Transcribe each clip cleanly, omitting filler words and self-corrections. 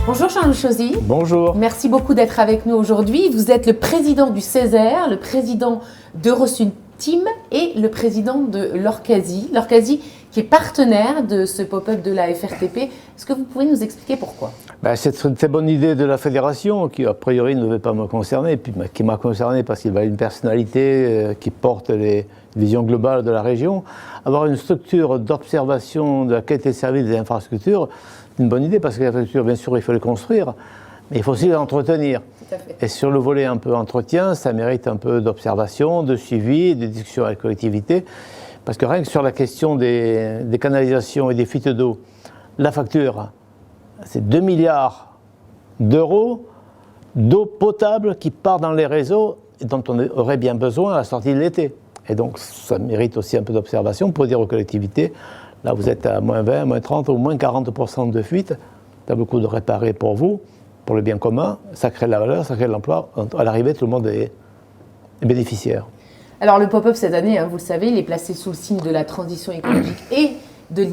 Bonjour Jean-Louis Chauzy. Bonjour. Merci beaucoup d'être avec nous aujourd'hui. Vous êtes le président du Césaire, le président d'Eurosyn Team et le président de l'Orcasie. L'Orcasie qui est partenaire de ce pop-up de la FRTP. Est-ce que vous pouvez nous expliquer pourquoi ? C'est une très bonne idée de la fédération qui, a priori, ne devait pas me concerner, puis qui m'a concerné parce qu'il y avait une personnalité qui porte les visions globales de la région. Avoir une structure d'observation de la qualité de service des infrastructures, c'est une bonne idée parce que les infrastructures, bien sûr, il faut les construire, mais il faut aussi les entretenir. Tout à fait. Et sur le volet un peu entretien, ça mérite un peu d'observation, de suivi, de discussion avec la collectivité. Parce que rien que sur la question des canalisations et des fuites d'eau, la facture, c'est 2 milliards d'euros d'eau potable qui part dans les réseaux et dont on aurait bien besoin à la sortie de l'été. Et donc, ça mérite aussi un peu d'observation pour dire aux collectivités, là vous êtes à moins 20, moins 30 ou moins 40% de fuite, ça a beaucoup de réparer pour vous, pour le bien commun, ça crée de la valeur, ça crée de l'emploi. À l'arrivée, tout le monde est bénéficiaire. Alors le pop-up cette année, vous le savez, il est placé sous le signe de la transition écologique et de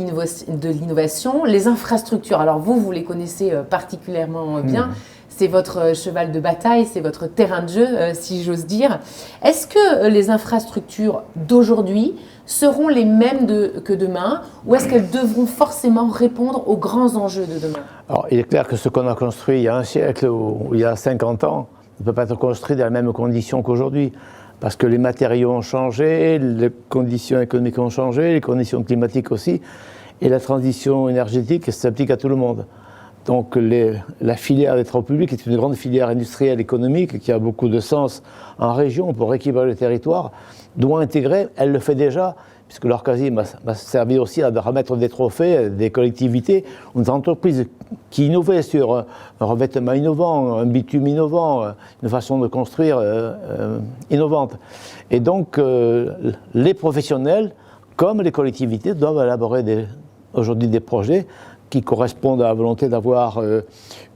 l'innovation. Les infrastructures, alors vous les connaissez particulièrement bien. C'est votre cheval de bataille, c'est votre terrain de jeu, si j'ose dire. Est-ce que les infrastructures d'aujourd'hui seront les mêmes que demain ou est-ce qu'elles devront forcément répondre aux grands enjeux de demain ? Alors, il est clair que ce qu'on a construit il y a un siècle ou il y a 50 ans ne peut pas être construit dans les mêmes conditions qu'aujourd'hui. Parce que les matériaux ont changé, les conditions économiques ont changé, les conditions climatiques aussi, et la transition énergétique s'applique à tout le monde. Donc la filière des travaux publics est une grande filière industrielle économique qui a beaucoup de sens en région pour équilibrer le territoire, doit intégrer, elle le fait déjà, puisque l'Orcasie m'a servi aussi à remettre des trophées des collectivités, des entreprises qui innovaient sur un revêtement innovant, un bitume innovant, une façon de construire innovante. Et donc les professionnels, comme les collectivités, doivent élaborer aujourd'hui des projets qui correspondent à la volonté d'avoir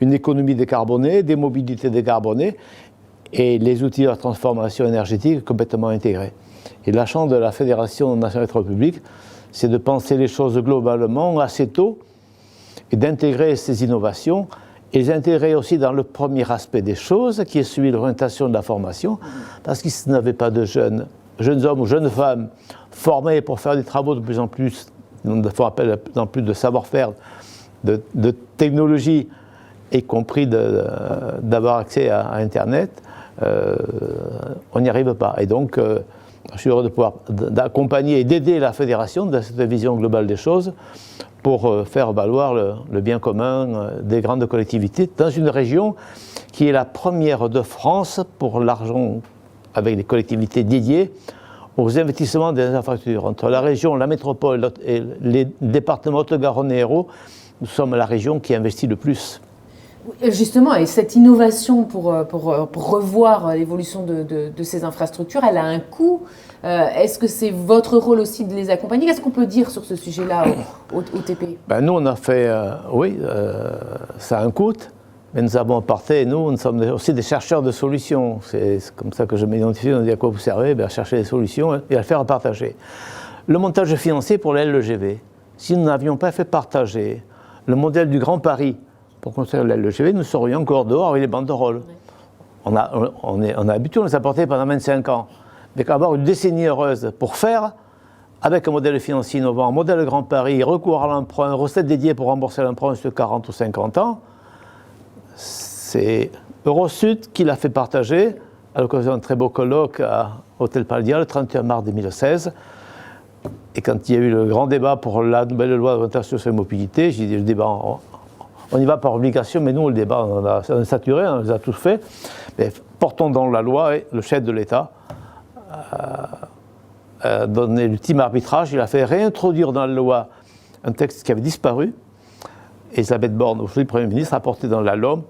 une économie décarbonée, des mobilités décarbonées et les outils de la transformation énergétique complètement intégrés. Et la chance de la Fédération nationale des travaux publics, c'est de penser les choses globalement assez tôt et d'intégrer ces innovations et les intégrer aussi dans le premier aspect des choses, qui est celui de l'orientation de la formation, parce qu'il n'y avait pas de jeunes hommes ou jeunes femmes formés pour faire des travaux de plus en plus, nous font appel de plus en plus de savoir-faire, de technologie, y compris d'avoir accès à Internet, on n'y arrive pas. Et donc, je suis heureux de pouvoir d'accompagner et d'aider la Fédération dans cette vision globale des choses pour faire valoir le bien commun des grandes collectivités dans une région qui est la première de France pour l'argent avec des collectivités dédiées aux investissements des infrastructures. Entre la région, la métropole et les départements Haute-Garonne et Hérault, nous sommes la région qui investit le plus. Justement, et cette innovation pour revoir l'évolution de ces infrastructures, elle a un coût. Est-ce que c'est votre rôle aussi de les accompagner ? Qu'est-ce qu'on peut dire sur ce sujet-là au TP ? Nous, on a fait, ça a un coût, mais nous avons apporté, nous sommes aussi des chercheurs de solutions. C'est comme ça que je m'identifie, on dit à quoi vous servez ? À chercher des solutions et à le faire partager. Le montage financier pour la LGV, si nous n'avions pas fait partager le modèle du Grand Paris pour construire la LGV, nous serions encore dehors avec les banderoles. On a habitué, on les a portés pendant 25 ans. Mais avoir une décennie heureuse pour faire, avec un modèle financier innovant, un modèle Grand Paris, recours à l'emprunt, recette dédiée pour rembourser l'emprunt sur 40 ou 50 ans, c'est Eurosud qui l'a fait partager à l'occasion d'un très beau colloque à Hôtel Paldia le 31 mars 2016. Et quand il y a eu le grand débat pour la nouvelle loi d'orientation sur les mobilités, j'ai dit le débat, on y va par obligation, mais nous, le débat, on a saturé, on les a tous fait. Mais portons dans la loi, et le chef de l'État a donné l'ultime arbitrage, il a fait réintroduire dans la loi un texte qui avait disparu. Elisabeth Borne, aujourd'hui Premier ministre, a porté dans la LOM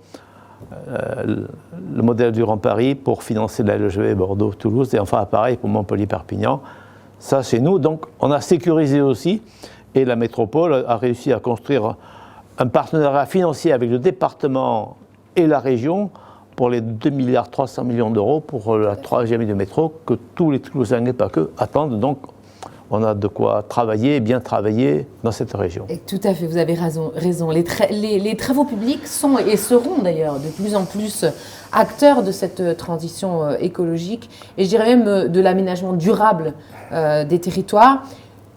le modèle du Grand Paris pour financer la LGV Bordeaux-Toulouse, et enfin pareil pour Montpellier-Perpignan. Ça, c'est nous. Donc, on a sécurisé aussi, et la métropole a réussi à construire un partenariat financier avec le département et la région pour les 2,3 milliards d'euros pour la troisième ligne de métro que tous les Toulousains et pas que attendent. Donc, on a de quoi travailler, bien travailler dans cette région. Et tout à fait, vous avez raison. Les travaux publics sont et seront d'ailleurs de plus en plus acteurs de cette transition écologique et je dirais même de l'aménagement durable des territoires.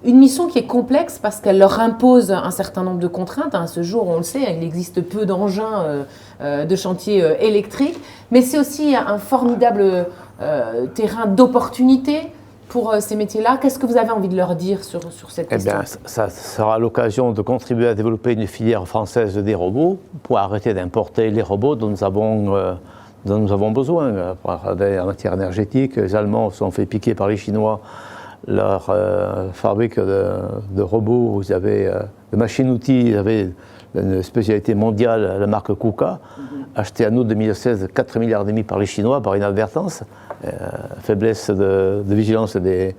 Une mission qui est complexe parce qu'elle leur impose un certain nombre de contraintes. À ce jour, on le sait, il existe peu d'engins de chantier électriques, mais c'est aussi un formidable terrain d'opportunité pour ces métiers-là. Qu'est-ce que vous avez envie de leur dire sur cette question? Eh bien, ça sera l'occasion de contribuer à développer une filière française des robots pour arrêter d'importer les robots dont nous avons besoin. En matière énergétique, les Allemands se sont fait piquer par les Chinois leur fabrique de robots, vous avez de machines-outils, vous avez une spécialité mondiale, la marque KUKA, achetée en août 2016 4,5 milliards par les Chinois par inadvertance, faiblesse de vigilance des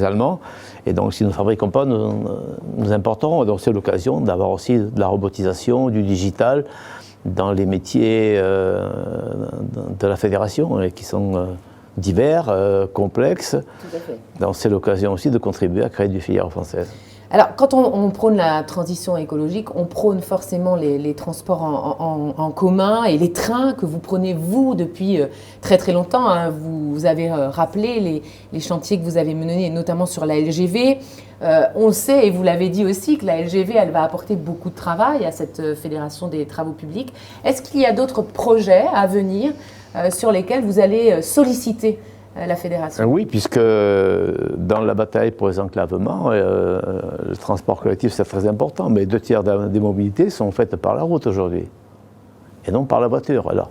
Allemands. Et donc si nous ne fabriquons pas, nous importons. Donc c'est l'occasion d'avoir aussi de la robotisation, du digital dans les métiers de la fédération qui sont divers, complexes. Tout à fait. Donc c'est l'occasion aussi de contribuer à créer des filières françaises. Alors, quand on prône la transition écologique, on prône forcément les transports en commun et les trains que vous prenez, vous, depuis très très longtemps. Hein. Vous avez rappelé les chantiers que vous avez menés, notamment sur la LGV. On le sait, et vous l'avez dit aussi, que la LGV, elle va apporter beaucoup de travail à cette Fédération des travaux publics. Est-ce qu'il y a d'autres projets à venir sur lesquels vous allez solliciter la fédération? Oui, puisque dans la bataille pour les enclavements, le transport collectif c'est très important, mais 2/3 des mobilités sont faites par la route aujourd'hui, et non par la voiture. Alors,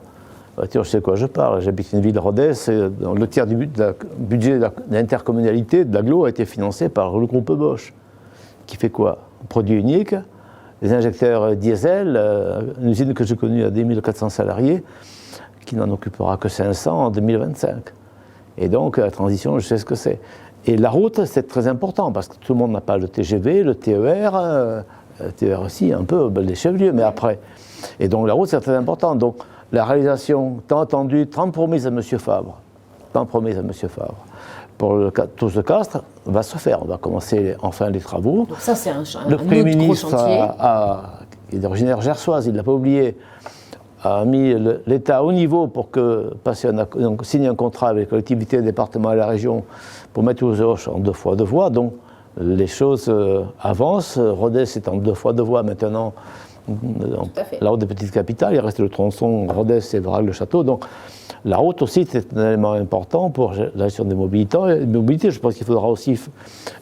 la voiture, je sais de quoi je parle, j'habite une ville Rodez, le tiers du budget de l'intercommunalité, de l'agglo, a été financé par le groupe Bosch, qui fait quoi? Produit unique, les injecteurs diesel, une usine que j'ai connue à 10 400 salariés, qui n'en occupera que 500 en 2025. Et donc, la transition, je sais ce que c'est. Et la route, c'est très important, parce que tout le monde n'a pas le TGV, le TER, le TER aussi, un peu, les chefs-lieux, mais après. Et donc, la route, c'est très important. Donc, la réalisation, tant attendue, tant promise à M. Fabre, pour le Touze de Castres, va se faire. On va commencer enfin les travaux. Donc ça, c'est un le Premier ministre gros chantier. Il est originaire gersoise, il ne l'a pas oublié, a mis l'État au niveau pour signer un contrat avec la collectivité, le département et la région pour mettre Toulouse-Auch en 2 fois 2 voies. Donc les choses avancent. Rodez est en 2 fois 2 voies maintenant. La route des petites capitales, il reste le tronçon Rodez et Vrac-le-Château. Donc la route aussi, c'est un élément important pour la gestion des mobilités. Je pense qu'il faudra aussi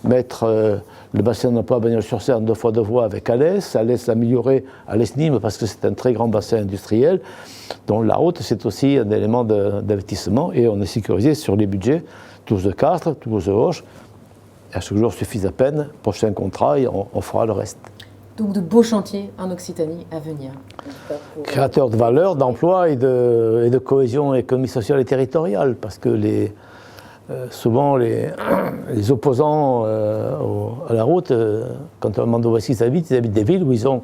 mettre le bassin d'emploi à Bagnols-sur-Cère en 2 fois 2 voies avec Alès améliorer Alès-Nîmes parce que c'est un très grand bassin industriel. Donc la route, c'est aussi un élément d'investissement et on est sécurisé sur les budgets. Toulouse de Castres, Toulouse de Auch. À ce jour suffit à peine. Prochain contrat et on fera le reste. Donc de beaux chantiers en Occitanie à venir. Créateur de valeur, d'emploi et de cohésion économique, sociale et territoriale, parce que souvent les opposants à la route, quand on demande où est-ce qu'ils habitent des villes où ils ont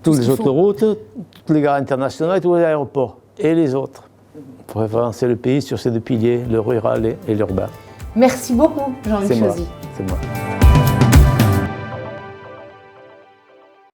toutes les autoroutes, toutes les gares internationales, tous les aéroports, et les autres. Pour avancer le pays sur ces 2 piliers, le rural et l'urbain. Merci beaucoup, Jean-Luc Chauzy. C'est moi.